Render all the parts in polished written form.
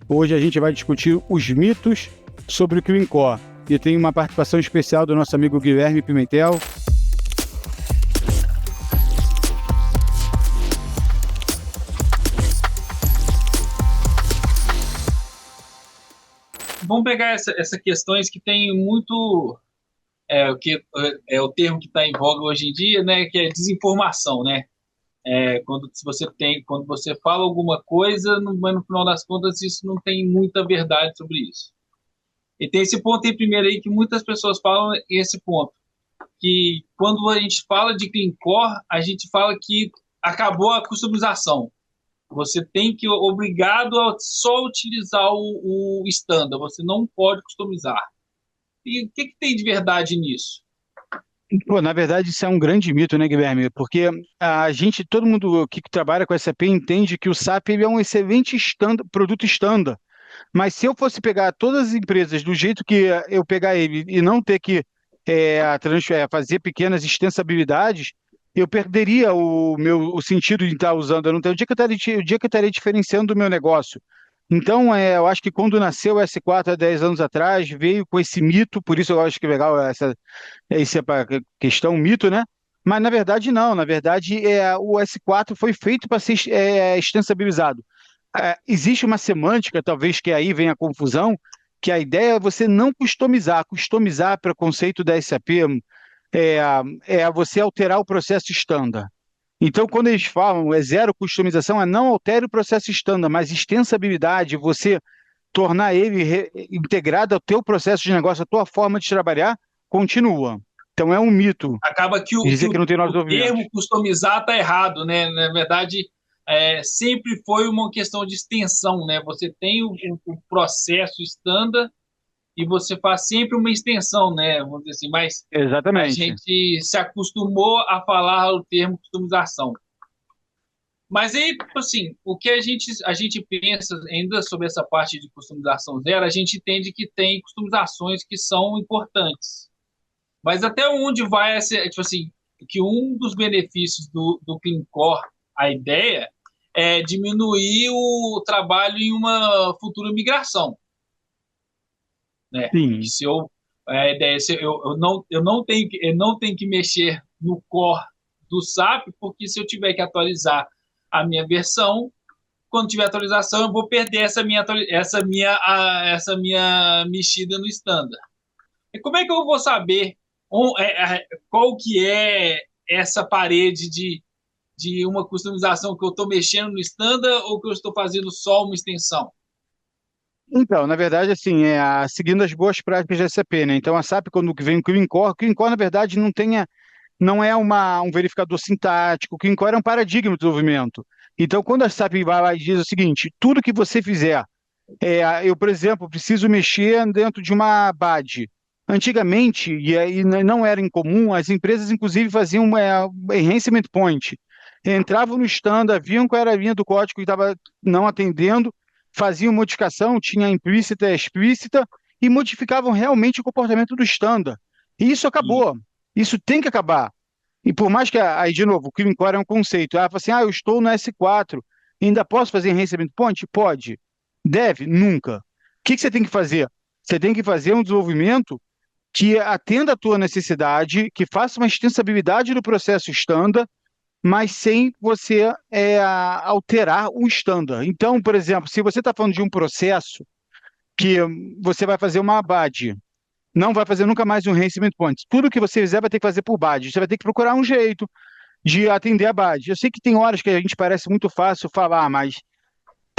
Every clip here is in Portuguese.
Hoje a gente vai discutir os mitos sobre o Clean Core. E tem uma participação especial do nosso amigo Guilherme Pimentel. Vamos pegar essas questões que tem muito, o que é o termo que está em voga hoje em dia, né, que é desinformação, né? Quando você fala alguma coisa, mas no final das contas isso não tem muita verdade sobre isso. E tem esse ponto aí primeiro aí que muitas pessoas falam esse ponto, que quando a gente fala de Clean Core, a gente fala que acabou a customização. Você tem que obrigado a só utilizar o standard, você não pode customizar. E o que tem de verdade nisso? Pô, na verdade, isso é um grande mito, né, Guilherme? Porque todo mundo que trabalha com SAP entende que o SAP ele é um excelente produto standard. Mas se eu fosse pegar todas as empresas do jeito que eu pegar ele e não ter que fazer pequenas extensibilidades, eu perderia o sentido de estar usando. Eu não tenho o dia que eu estaria diferenciando do meu negócio. Então, eu acho que quando nasceu o S4 há 10 anos atrás, veio com esse mito, por isso eu acho que é legal essa questão, mito, né? Mas na verdade não, na verdade o S4 foi feito para ser extensibilizado. Existe uma semântica, talvez que aí venha a confusão, que a ideia é você não customizar. Customizar, para o conceito da SAP, é, você alterar o processo standard. Então, quando eles falam zero customização, é não altere o processo standard, mas extensibilidade, você tornar ele integrado ao teu processo de negócio, à tua forma de trabalhar, continua. Então, é um mito Acaba que dizer que não tem novos o desenvolvimentos. termo customizar está errado, né? Na verdade, sempre foi uma questão de extensão, né? Você tem o processo standard e você faz sempre uma extensão, né? Vamos dizer assim, mas a Exatamente. gente se acostumou a falar o termo customização. Mas aí, tipo assim, o que a gente pensa ainda sobre essa parte de customização zero, a gente entende que tem customizações que são importantes. Mas até onde vai essa, tipo assim, que um dos benefícios do Clean Core, a ideia, é diminuir o trabalho em uma futura migração, né? Sim. Se eu, a ideia, se eu não tenho que mexer no core do SAP, porque se eu tiver que atualizar a minha versão, quando tiver atualização, eu vou perder essa minha mexida no standard. E como é que eu vou saber qual que é essa parede de uma customização que eu estou mexendo no standard ou que eu estou fazendo só uma extensão? Então, na verdade, assim, seguindo as boas práticas da SAP, né? Então, a SAP, quando vem o Clean Core, na verdade, não é um verificador sintático. O Clean Core é um paradigma de desenvolvimento. Então, quando a SAP vai lá e diz o seguinte, tudo que você fizer, eu, por exemplo, preciso mexer dentro de uma BAD. Antigamente, e aí não era incomum, as empresas, inclusive, faziam enhancement point. Entravam no standard, viam qual era a linha do código que estava não atendendo, faziam modificação, tinha implícita e explícita, e modificavam realmente o comportamento do standard. E isso E, acabou. Isso tem que acabar. E por mais que, aí de novo, o Clean Core é um conceito. Ela fala assim, eu estou no S4, ainda posso fazer enhancement point? Pode. Deve? Nunca. O que você tem que fazer? Você tem que fazer um desenvolvimento que atenda à tua necessidade, que faça uma extensibilidade do processo standard, mas sem você alterar o standard. Então, por exemplo, se você está falando de um processo que você vai fazer uma ABAD, não vai fazer nunca mais um enhancement point. Tudo que você fizer vai ter que fazer por BAD. Você vai ter que procurar um jeito de atender a BAD. Eu sei que tem horas que a gente parece muito fácil falar, mas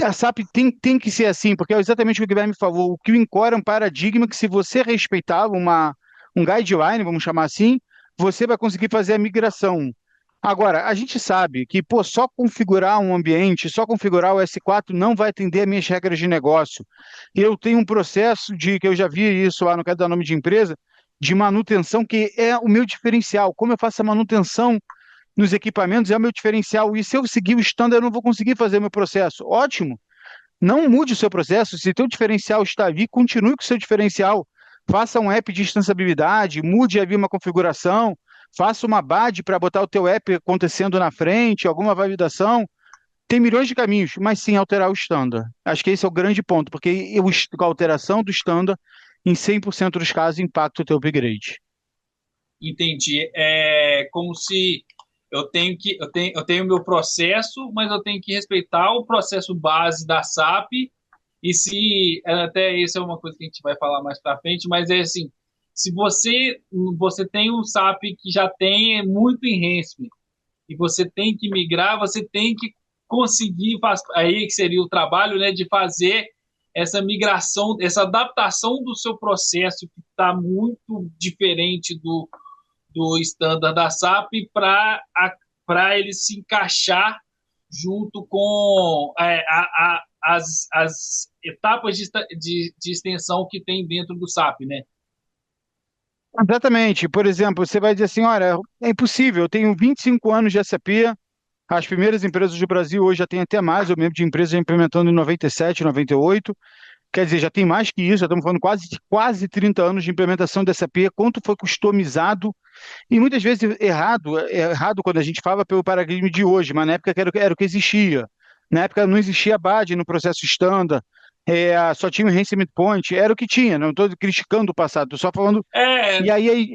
a SAP tem que ser assim, porque é exatamente o que o Guilherme falou. O Clean Core é um paradigma que, se você respeitar um guideline, vamos chamar assim, você vai conseguir fazer a migração. Agora, a gente sabe que, pô, só configurar um ambiente, só configurar o S4 não vai atender as minhas regras de negócio. Eu tenho um processo que eu já vi isso lá, não quero dar nome de empresa, de manutenção, que é o meu diferencial. Como eu faço a manutenção nos equipamentos é o meu diferencial. E se eu seguir o standard, eu não vou conseguir fazer o meu processo. Ótimo. Não mude o seu processo. Se o teu diferencial está ali, continue com o seu diferencial. Faça um app de instanciabilidade, mude ali uma configuração, faça uma BAD para botar o teu app acontecendo na frente, alguma validação. Tem milhões de caminhos, mas sem alterar o standard. Acho que esse é o grande ponto, porque a alteração do standard, em 100% dos casos, impacta o teu upgrade. Entendi. É como se eu tenho o meu processo, mas eu tenho que respeitar o processo base da SAP. E se até isso é uma coisa que a gente vai falar mais para frente, mas é assim, se você tem um SAP que já tem muito enhancement e você tem que migrar, você tem que conseguir aí que seria o trabalho, né, de fazer essa migração, essa adaptação do seu processo que está muito diferente do standard da SAP para ele se encaixar junto com as etapas de extensão que tem dentro do SAP, né? Exatamente. Por exemplo, você vai dizer assim, olha, é impossível, eu tenho 25 anos de SAP, as primeiras empresas do Brasil hoje já têm até mais, eu lembro de empresas já implementando em 97, 98, quer dizer, já tem mais que isso, já estamos falando quase 30 anos de implementação de SAP, quanto foi customizado, e muitas vezes errado quando a gente fala pelo paradigma de hoje, mas na época era o que existia. Na época não existia BAD no processo standard, só tinha o enhancement point, era o que tinha, não estou criticando o passado, estou só falando. É, E aí,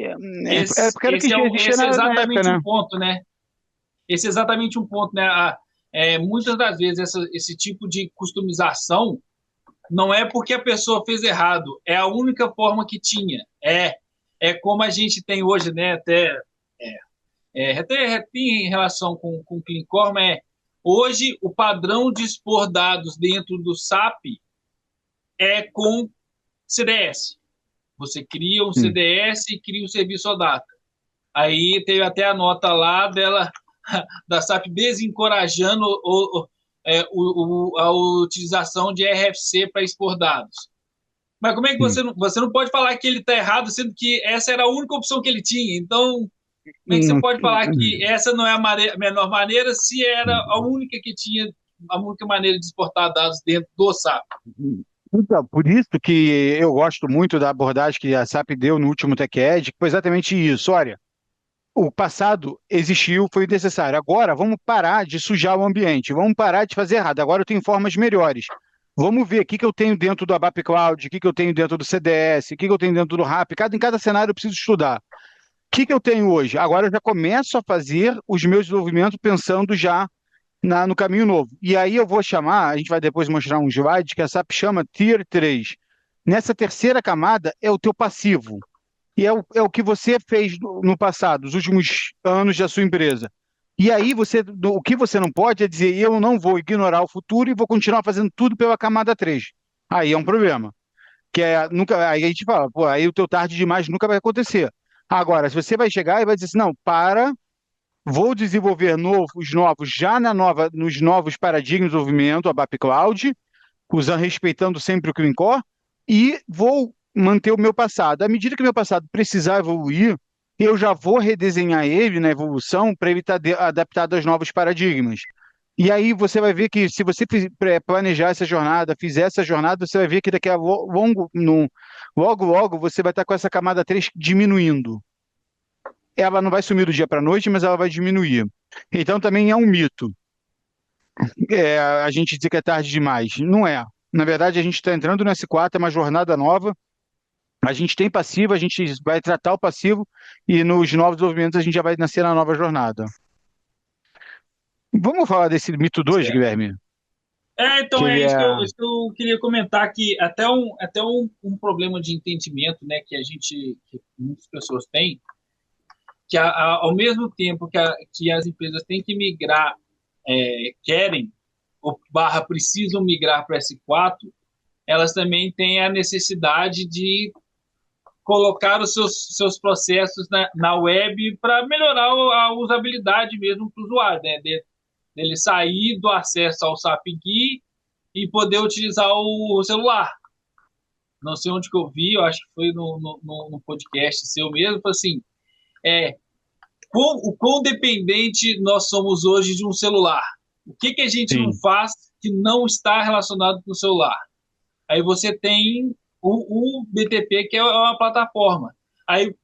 porque era o que existia esse é na época, exatamente né? um ponto, né? Esse é exatamente um ponto, né? Muitas das vezes esse tipo de customização não é porque a pessoa fez errado, é a única forma que tinha. É como a gente tem hoje, né? Até em relação com o Clean Core, hoje o padrão de expor dados dentro do SAP é com CDS. Você cria um Hum. CDS e cria um serviço à data. Aí teve até a nota lá dela, da SAP desencorajando a utilização de RFC para expor dados. Mas como é que Hum. você não pode falar que ele está errado, sendo que essa era a única opção que ele tinha? Então, como é que você Hum. pode falar que essa não é a menor maneira se era a única que tinha a única maneira de exportar dados dentro do SAP? Então, por isso que eu gosto muito da abordagem que a SAP deu no último TechEd, que foi exatamente isso. Olha, o passado existiu, foi necessário. Agora, vamos parar de sujar o ambiente, vamos parar de fazer errado. Agora eu tenho formas melhores. Vamos ver o que que eu tenho dentro do ABAP Cloud, o que que eu tenho dentro do CDS, o que que eu tenho dentro do RAP. Em cada cenário eu preciso estudar. O que que eu tenho hoje? Agora eu já começo a fazer os meus desenvolvimentos pensando já no caminho novo. E aí eu vou chamar, a gente vai depois mostrar um slide que a SAP chama Tier 3. Nessa terceira camada é o teu passivo. E é o que você fez no passado, os últimos anos da sua empresa. E aí o que você não pode é dizer, eu não vou ignorar o futuro e vou continuar fazendo tudo pela camada 3. Aí é um problema. Nunca, aí a gente fala, pô, aí o teu tarde demais nunca vai acontecer. Agora, se você vai chegar e vai dizer assim, não, vou desenvolver novos já nos novos paradigmas de desenvolvimento, a BAP Cloud, respeitando sempre o Clean Core, e vou manter o meu passado. À medida que o meu passado precisar evoluir, eu já vou redesenhar ele na evolução para ele estar adaptado aos novos paradigmas. E aí você vai ver que se você planejar essa jornada, fizer essa jornada, você vai ver que daqui a logo, logo, você vai estar com essa camada 3 diminuindo. Ela não vai sumir do dia para a noite, mas ela vai diminuir. Então também é um mito. A gente dizer que é tarde demais. Não é. Na verdade, a gente está entrando no S4, é uma jornada nova. A gente tem passivo, a gente vai tratar o passivo e nos novos desenvolvimentos a gente já vai nascer na nova jornada. Vamos falar desse mito 2, Certo. Guilherme? Que Então ele é. isso que eu queria comentar que até um problema de entendimento, né, que muitas pessoas têm, que ao mesmo tempo que as empresas têm que migrar, querem ou barra precisam migrar para S4, elas também têm a necessidade de colocar os seus processos na web para melhorar a usabilidade mesmo para o usuário, né? Dele sair do acesso ao SAP GUI e poder utilizar o celular. Não sei onde que eu vi, eu acho que foi no podcast seu mesmo, assim, é, o quão dependente nós somos hoje de um celular. O que a gente não Sim. faz que não está relacionado com o celular? Aí você tem o BTP, que é uma plataforma. Aí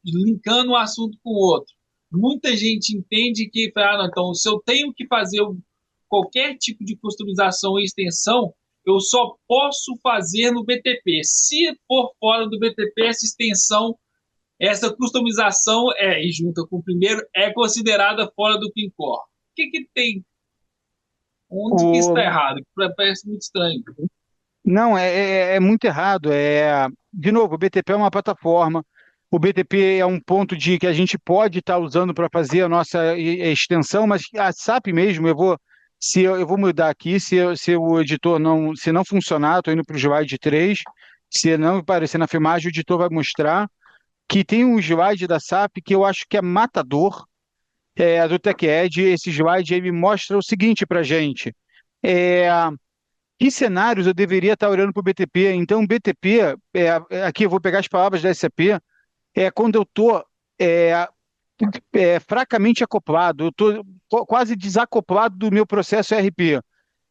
linkando um assunto com o outro. Muita gente entende que, não, então, se eu tenho que fazer qualquer tipo de customização e extensão, eu só posso fazer no BTP. Se for fora do BTP, essa extensão, essa customização e junta com o primeiro, é considerada fora do Cleancore. O que tem? Onde que está O, errado? Parece muito estranho. não, é muito errado. De novo, o BTP é uma plataforma. O BTP é um ponto de que a gente pode estar usando para fazer a nossa extensão, mas a SAP mesmo, eu vou mudar aqui, se o editor se não funcionar, estou indo para o slide 3. Se não aparecer na filmagem, o editor vai mostrar que tem um slide da SAP que eu acho que é matador, do TechEd. Esse slide aí me mostra o seguinte para a gente. É, que cenários eu deveria estar olhando para o BTP? Então, o BTP, aqui eu vou pegar as palavras da SAP, quando eu estou fracamente acoplado, eu estou quase desacoplado do meu processo ERP.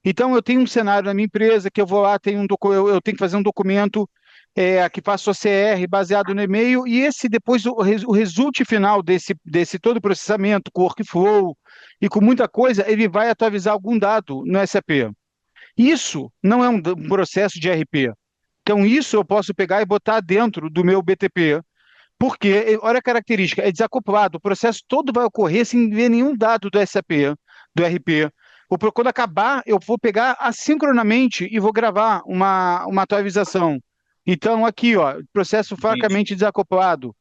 Então, eu tenho um cenário na minha empresa que eu vou lá, eu tenho que fazer um documento que faço OCR baseado no e-mail, e esse depois, o resultado final desse todo o processamento, com workflow e com muita coisa, ele vai atualizar algum dado no SAP. Isso não é um processo de RP. Então, isso eu posso pegar e botar dentro do meu BTP, porque, olha a característica, é desacoplado. O processo todo vai ocorrer sem ver nenhum dado do SAP, do RP. Quando acabar, eu vou pegar assincronamente e vou gravar uma atualização. Então, aqui, ó, processo Entendi. fracamente desacoplado.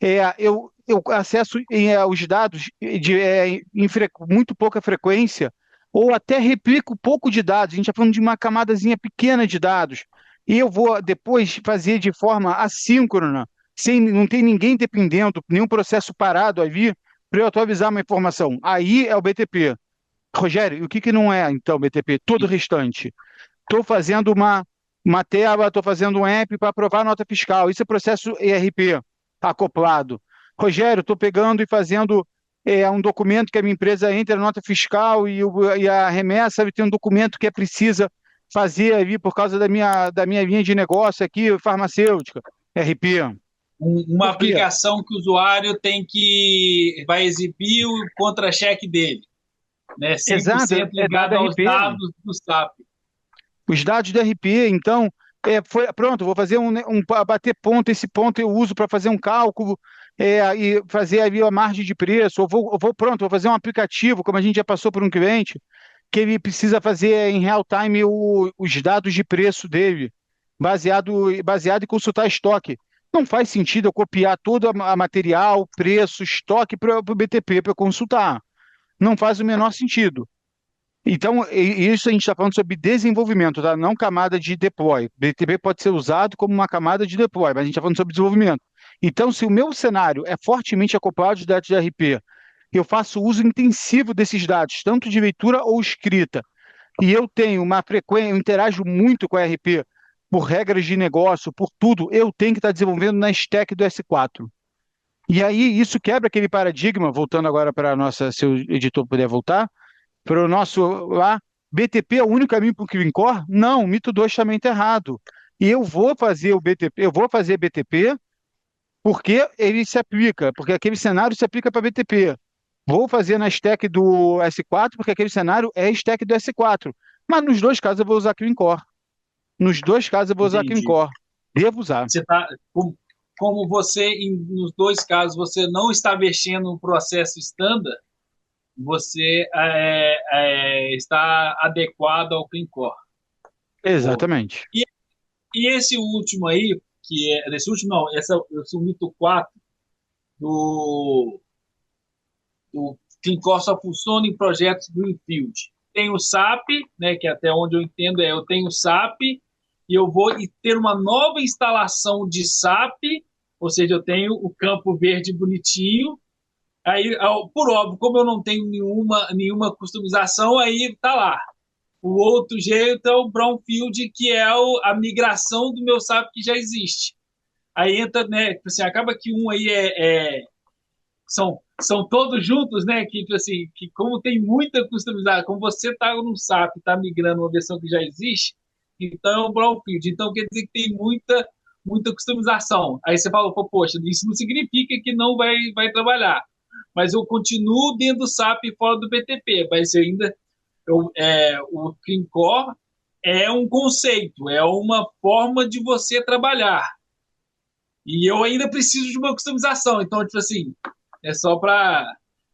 Eu acesso os dados muito pouca frequência, ou até replico pouco de dados. A gente está falando de uma camadazinha pequena de dados. E eu vou depois fazer de forma assíncrona, sem não ter ninguém dependendo, nenhum processo parado ali, para eu atualizar uma informação. Aí é o BTP. Rogério, e o que, que não é, então, BTP? Todo o restante. Estou fazendo uma tela, estou fazendo um app para aprovar a nota fiscal. Isso é processo ERP acoplado. Rogério, estou pegando e fazendo um documento que a minha empresa entra na nota fiscal e a remessa tem um documento que precisa fazer ali por causa da minha linha de negócio aqui, farmacêutica, RP. Uma Por quê? aplicação que o usuário vai exibir o contra-cheque dele, né? Exato, 100% é dado ligado aos RP. dados do SAP. Os dados do RP, então, pronto, vou fazer bater ponto, esse ponto eu uso para fazer um cálculo e fazer ali a margem de preço, pronto, vou fazer um aplicativo, como a gente já passou por um cliente, que ele precisa fazer em real time os dados de preço dele, baseado em consultar estoque. Não faz sentido eu copiar todo a material, preço, estoque para o BTP para consultar. Não faz o menor sentido. Então, isso a gente está falando sobre desenvolvimento, tá? Não camada de deploy. BTP pode ser usado como uma camada de deploy, mas a gente está falando sobre desenvolvimento. Então, se o meu cenário é fortemente acoplado de dados de RP, eu faço uso intensivo desses dados, tanto de leitura ou escrita, e eu tenho uma frequência, eu interajo muito com a RP por regras de negócio, por tudo, eu tenho que estar desenvolvendo na stack do S4. E aí, isso quebra aquele paradigma, voltando agora para a nossa, se o editor puder voltar, para o nosso lá, BTP é o único caminho para o Clean Core? Não, o mito 2 também está errado. E eu vou fazer o BTP, eu vou fazer BTP porque ele se aplica, porque aquele cenário se aplica para BTP. Vou fazer na stack do S4 porque aquele cenário é stack do S4. Mas nos dois casos eu vou usar Clean Core. Nos dois casos eu vou usar Clean Entendi. Core. Devo usar. Você tá, como você, nos dois casos, você não está mexendo no processo standard, você está adequado ao Clean Core. Exatamente. E, e esse último aí, esse último não, esse mito 4 do, do Clean Core só funciona em projetos Greenfield. Tem o SAP, né, que até onde eu entendo eu tenho o SAP, e eu vou ter uma nova instalação de SAP, ou seja, eu tenho o campo verde bonitinho. Aí, por óbvio, como eu não tenho nenhuma customização, aí tá lá. O outro jeito é o Brownfield, que é a migração do meu SAP que já existe. Aí entra, né? Assim, acaba que um aí são todos juntos, né? Que, assim, que como tem muita customização, como você está no SAP, está migrando uma versão que já existe, então é um brownfield. Então quer dizer que tem muita customização. Aí você fala, pô, poxa, isso não significa que não vai trabalhar. Mas eu continuo dentro do SAP e fora do BTP, mas eu ainda O Clean Core é um conceito, é uma forma de você trabalhar. E eu ainda preciso de uma customização. Então, tipo assim, é só para.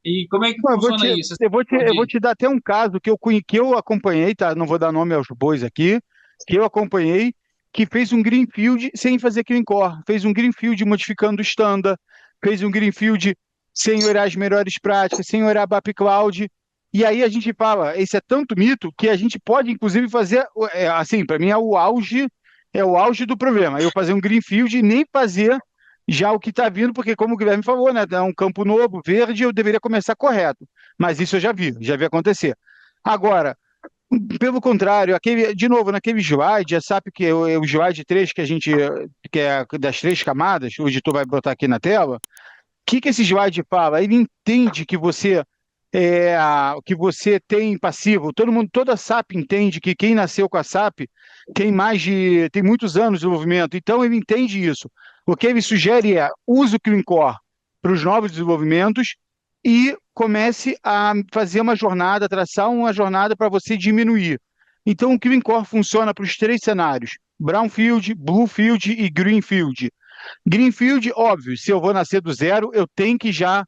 E como é que Pô, funciona isso? Você eu vou pode. te dar até um caso que eu acompanhei, tá? Não vou dar nome aos bois aqui, que eu acompanhei, que fez um greenfield sem fazer clean core, fez um greenfield modificando o standard, fez um greenfield sem olhar as melhores práticas, sem olhar a BAP Cloud. E aí a gente fala, esse é tanto mito que a gente pode, inclusive, fazer, assim, para mim é o auge do problema. Eu fazer um greenfield e nem fazer já o que está vindo, porque como o Guilherme falou, né, é um campo novo, verde, eu deveria começar correto. Mas isso eu já vi acontecer. Agora, pelo contrário, aquele, de novo, naquele slide, sabe que o slide 3 que a gente, que é das três camadas, o editor vai botar aqui na tela, o que esse slide fala? Ele entende que você tem passivo. Todo mundo, toda SAP entende que quem nasceu com a SAP tem muitos anos de desenvolvimento. Então ele entende isso. O que ele sugere é use o Clean Core para os novos desenvolvimentos e comece a fazer uma jornada, traçar uma jornada para você diminuir. Então o Clean Core funciona para os três cenários: Brownfield, Bluefield e Greenfield. Greenfield, óbvio, se eu vou nascer do zero, eu tenho que já,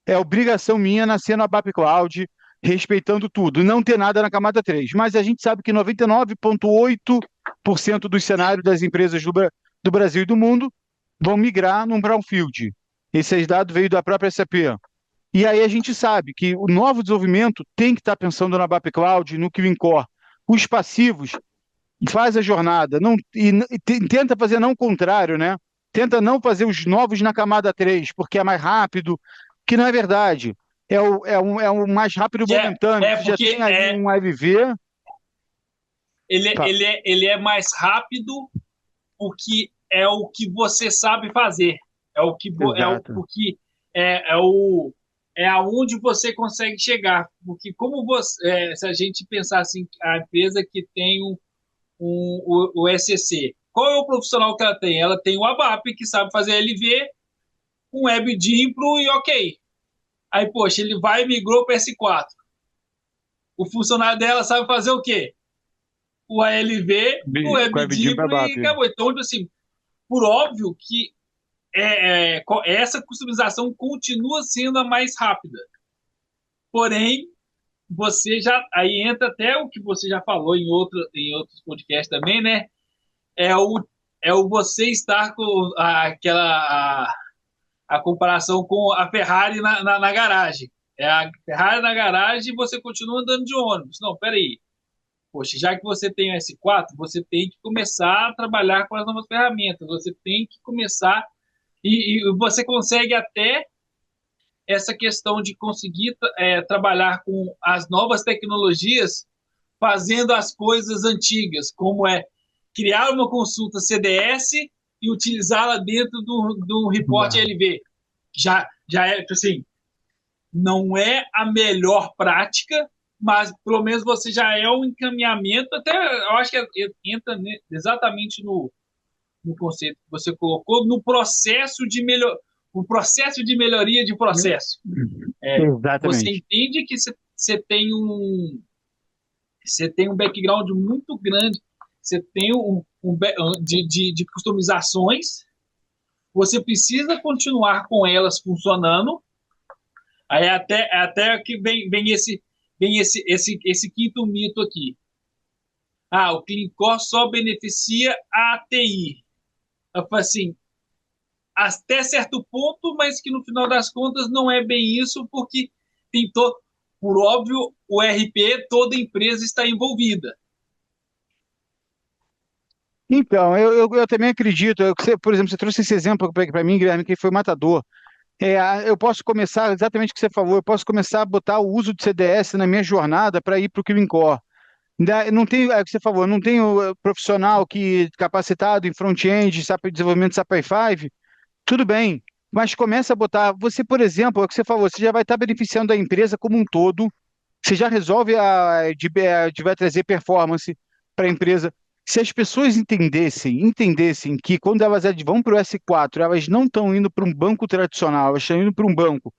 é obrigação minha nascer no ABAP Cloud, respeitando tudo, não ter nada na camada 3. Mas a gente sabe que 99,8% dos cenários das empresas do Brasil e do mundo vão migrar num Brownfield. Esse dado veio da própria SAP. E aí a gente sabe que o novo desenvolvimento tem que estar pensando na ABAP Cloud, no Clean Core. Os passivos faz a jornada, não, tenta fazer não o contrário, né? Tenta não fazer os novos na camada 3 porque é mais rápido, que não é verdade. É o mais rápido momentâneo. Você já tem Porque ali um AVV. ele é mais rápido porque é o que você sabe fazer. É o que Exato. porque é o é aonde você consegue chegar. Porque como você, se a gente pensar assim, a empresa que tem o SCC, qual é o profissional que ela tem? Ela tem o ABAP, que sabe fazer LV, um WebDimpro e ok. Aí, poxa, ele vai e migrou para S4. O funcionário dela sabe fazer o quê? O ALV, o Com a WebDIM para WebDimpro e ABAP. acabou. Então, tipo assim, por óbvio que essa customização continua sendo a mais rápida. Porém, você já. Aí entra até o que você já falou em outros podcasts também, né? É o, é o você estar com a comparação com a Ferrari na garagem. É a Ferrari na garagem e você continua andando de ônibus. Não, peraí. Poxa, já que você tem o S4, você tem que começar a trabalhar com as novas ferramentas. Você tem que começar. E você consegue até essa questão de conseguir trabalhar com as novas tecnologias fazendo as coisas antigas, como é criar uma consulta CDS e utilizá-la dentro do report LV. Já é, assim, não é a melhor prática, mas pelo menos você já é um encaminhamento, até eu acho que entra exatamente no conceito que você colocou, no processo de o processo de melhoria de processo. Você Exatamente. entende que você tem um background muito grande, você tem de customizações, você precisa continuar com elas funcionando. Aí até que vem esse quinto mito aqui. Ah, o Clean Core só beneficia a TI. Eu falo assim, até certo ponto, mas que no final das contas não é bem isso, porque tem por óbvio, o RP, toda empresa está envolvida. Então, eu também acredito. Por exemplo, você trouxe esse exemplo para mim, Guilherme, que foi matador. Eu posso começar, exatamente o que você falou, eu posso começar a botar o uso de CDS na minha jornada para ir para o Clean Core. Não tenho, é o que você falou, eu não tenho profissional capacitado em front-end, desenvolvimento SAP i5, tudo bem, mas começa a botar. Você, por exemplo, é o que você falou, você já vai estar beneficiando a empresa como um todo, você já resolve vai trazer performance para a empresa. Se as pessoas entendessem que quando elas vão para o S4, elas não estão indo para um banco tradicional, elas estão indo para um banco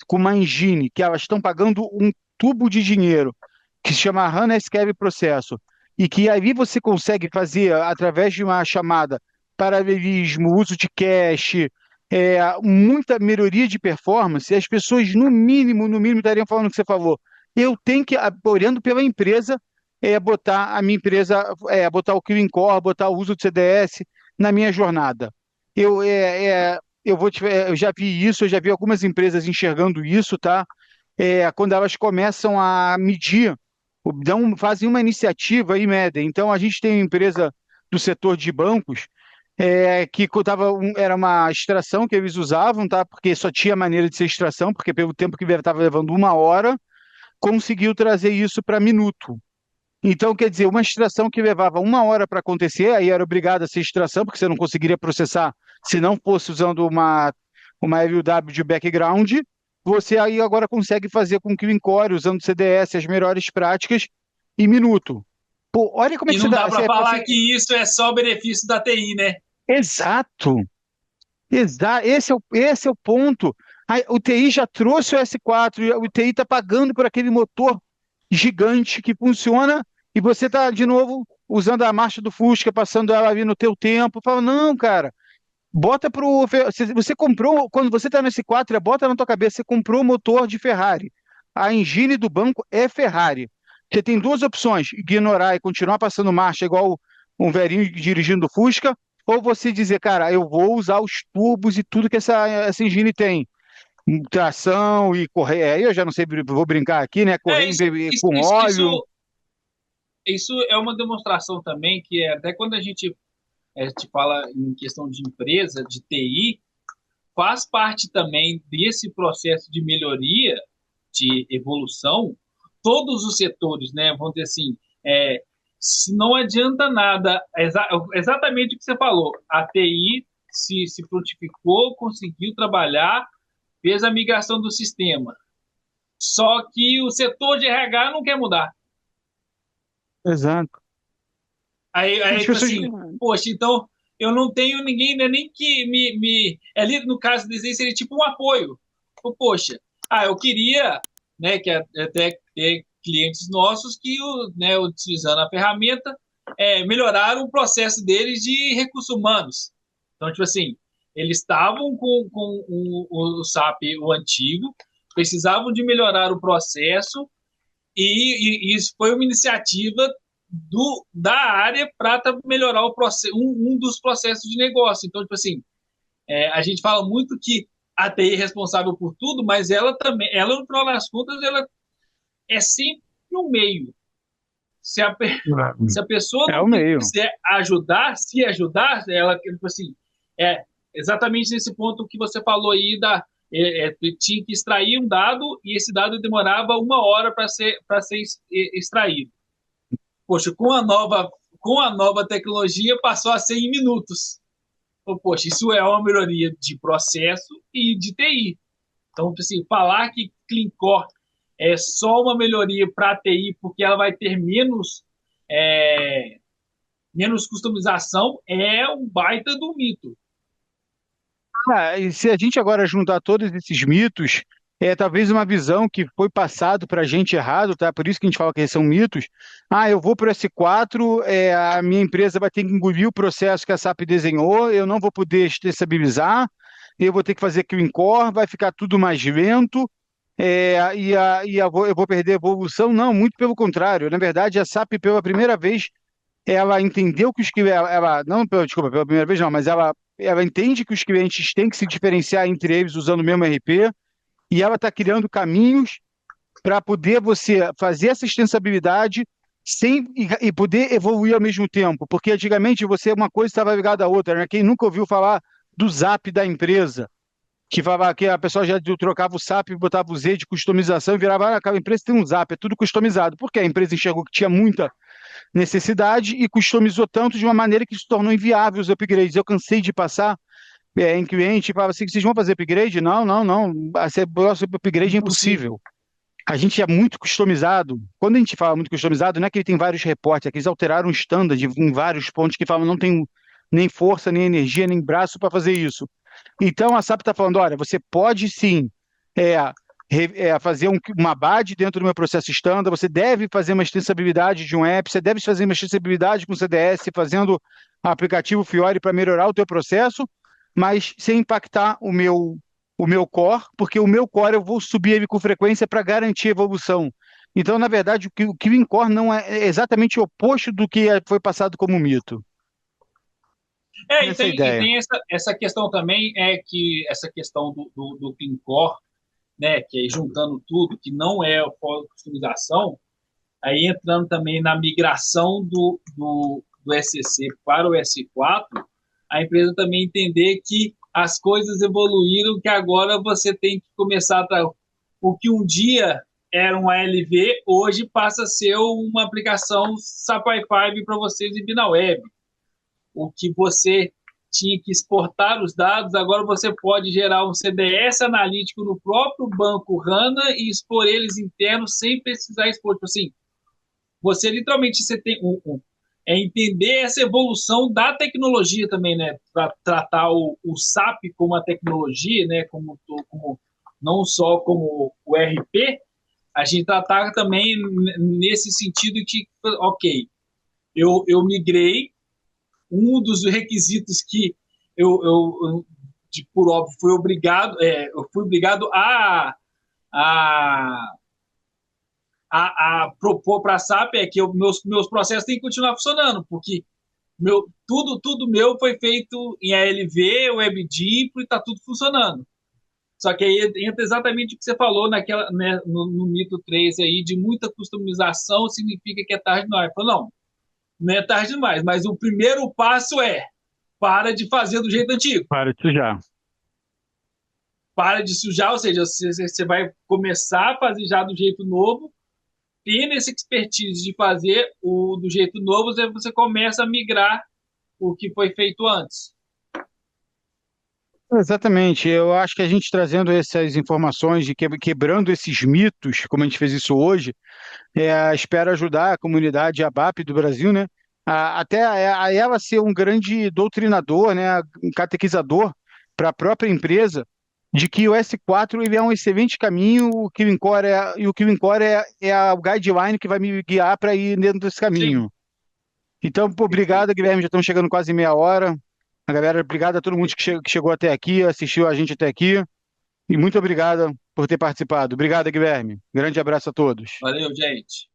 com uma engine, que elas estão pagando um tubo de dinheiro que se chama HANA SQL Processo, e que aí você consegue fazer, através de uma chamada, paralelismo, uso de cache, muita melhoria de performance, e as pessoas, no mínimo, estariam falando o que você falou. Eu tenho que, olhando pela empresa, botar a minha empresa, botar o Clean Core, botar o uso do CDS na minha jornada. Eu já vi isso, eu já vi algumas empresas enxergando isso, tá? Quando elas começam a medir, fazem uma iniciativa e medem. Então, a gente tem uma empresa do setor de bancos que era uma extração que eles usavam, tá? Porque só tinha maneira de ser extração, porque pelo tempo que estava levando 1 hora, conseguiu trazer isso para minuto. Então, quer dizer, uma extração que levava 1 hora para acontecer, aí era obrigada a ser extração, porque você não conseguiria processar se não fosse usando uma LW de background. Você aí agora consegue fazer com que o Encore, usando CDS, as melhores práticas, em minuto. Pô, olha como é E que você não dá. dá para falar que isso é só benefício da TI, né? Exato, exato. Esse é o ponto. O TI já trouxe o S4, o TI está pagando por aquele motor gigante que funciona e você está, de novo, usando a marcha do Fusca, passando ela ali no teu tempo. Fala, não, cara, bota pro... Você comprou, quando você está no S4, bota na tua cabeça, você comprou o motor de Ferrari. A engine do banco é Ferrari. Você tem duas opções, ignorar e continuar passando marcha igual um velhinho dirigindo Fusca, ou você dizer, cara, eu vou usar os turbos e tudo que essa engine tem tração e correr. Aí eu já não sei, vou brincar aqui, né? É, Correr isso, isso, com isso, óleo. isso, isso é uma demonstração também que até quando a gente te fala em questão de empresa, de TI, faz parte também desse processo de melhoria, de evolução, todos os setores, né? Vamos dizer assim, se não adianta nada, exatamente o que você falou, a TI se prontificou, conseguiu trabalhar, fez a migração do sistema. Só que o setor de RH não quer mudar. Exato. Aí As tipo pessoas. assim, poxa, então eu não tenho ninguém, né, nem que ali no caso desse seria tipo um apoio. Poxa, eu queria, né, que até ter clientes nossos que, né, utilizando a ferramenta, melhoraram o processo deles de recursos humanos. Então, tipo assim, eles estavam com o SAP, o antigo, precisavam de melhorar o processo e isso foi uma iniciativa da área para melhorar o processo, um dos processos de negócio. Então, tipo assim, a gente fala muito que a TI é responsável por tudo, mas ela também, ela no final das contas, ela é sempre um meio. Se a, se a pessoa É não o meio. quiser ajudar, se ajudar, ela, tipo assim, exatamente nesse ponto que você falou aí tinha que extrair um dado e esse dado demorava 1 hora para ser extraído. Poxa, com a nova tecnologia passou a ser em minutos. Então, poxa, isso é uma melhoria de processo e de TI. Então, assim, falar que Clean Core é só uma melhoria para a TI porque ela vai ter menos customização é um baita do mito. E se a gente agora juntar todos esses mitos, talvez uma visão que foi passado para a gente errado, tá? Por isso que a gente fala que eles são mitos. Eu vou para o S4, a minha empresa vai ter que engolir o processo que a SAP desenhou, eu não vou poder estabilizar, eu vou ter que fazer Clean Core, vai ficar tudo mais lento, eu vou perder a evolução. Não, muito pelo contrário. Na verdade, a SAP, pela primeira vez, ela entendeu que os clientes, não, desculpa, pela primeira vez não, mas ela entende que os clientes têm que se diferenciar entre eles usando o mesmo RP, e ela está criando caminhos para poder você fazer essa extensibilidade e poder evoluir ao mesmo tempo, porque antigamente uma coisa estava ligada à outra, né? Quem nunca ouviu falar do Zap da empresa, que falava que a pessoa já trocava o SAP, botava o Z de customização e virava, aquela empresa tem um Zap, é tudo customizado, porque a empresa enxergou que tinha muita necessidade e customizou tanto de uma maneira que se tornou inviável os upgrades. Eu cansei de passar em cliente e falava assim, vocês vão fazer upgrade? Não, não, não. Esse upgrade é Impossível. impossível. A gente é muito customizado. Quando a gente fala muito customizado, não é que ele tem vários reportes, é que eles alteraram o standard em vários pontos que falam não tem nem força, nem energia, nem braço para fazer isso. Então a SAP está falando, olha, você pode sim é, fazer uma BAD dentro do meu processo standard, você deve fazer uma extensibilidade de um app, você deve fazer uma extensibilidade com o CDS, fazendo aplicativo Fiori para melhorar o teu processo, mas sem impactar o meu core, porque o meu core eu vou subir ele com frequência para garantir a evolução. Então, na verdade, o Killing Core não é exatamente o oposto do que foi passado como mito. E Essa é a tem, ideia. essa questão também, é que essa questão do Clean Core, né, que aí juntando tudo, que não é a customização, aí entrando também na migração do SCC para o S4, a empresa também entender que as coisas evoluíram, que agora você tem que começar a o que um dia era um ALV, hoje passa a ser uma aplicação SAP i5 para vocês em Binaweb. O que você tinha que exportar os dados, agora você pode gerar um CDS analítico no próprio banco HANA e expor eles internos sem precisar expor. Tipo assim, você literalmente você tem é entender essa evolução da tecnologia também, né? Para tratar o SAP como uma tecnologia, né? Como não só como o RP, a gente tratar também nesse sentido de, ok, eu migrei, um dos requisitos que por óbvio, eu fui obrigado a, a propor para a SAP é que meus processos têm que continuar funcionando, porque tudo meu foi feito em ALV, WebDIMP, e está tudo funcionando. Só que aí entra exatamente o que você falou né, no mito 3 aí, de muita customização significa que é tarde demais. Eu falo, não é tarde demais, mas o primeiro passo é para de fazer do jeito antigo. Para de sujar. Para de sujar, ou seja, você vai começar a fazer já do jeito novo, tendo essa expertise de fazer do jeito novo, você começa a migrar o que foi feito antes. Exatamente. Eu acho que a gente trazendo essas informações, de quebrando esses mitos, como a gente fez isso hoje, espero ajudar a comunidade ABAP do Brasil, né? Até a ela ser um grande doutrinador, né? Um catequizador para a própria empresa, de que o S4 ele é um excelente caminho, o Killing Core e o Killing Core é o guideline que vai me guiar para ir dentro desse Sim, caminho. Então, pô, obrigado, Guilherme, já estamos chegando quase meia hora. A galera, obrigado a todo mundo que chegou até aqui, assistiu a gente até aqui. E muito obrigado por ter participado. Obrigado, Guilherme. Grande abraço a todos. valeu, gente.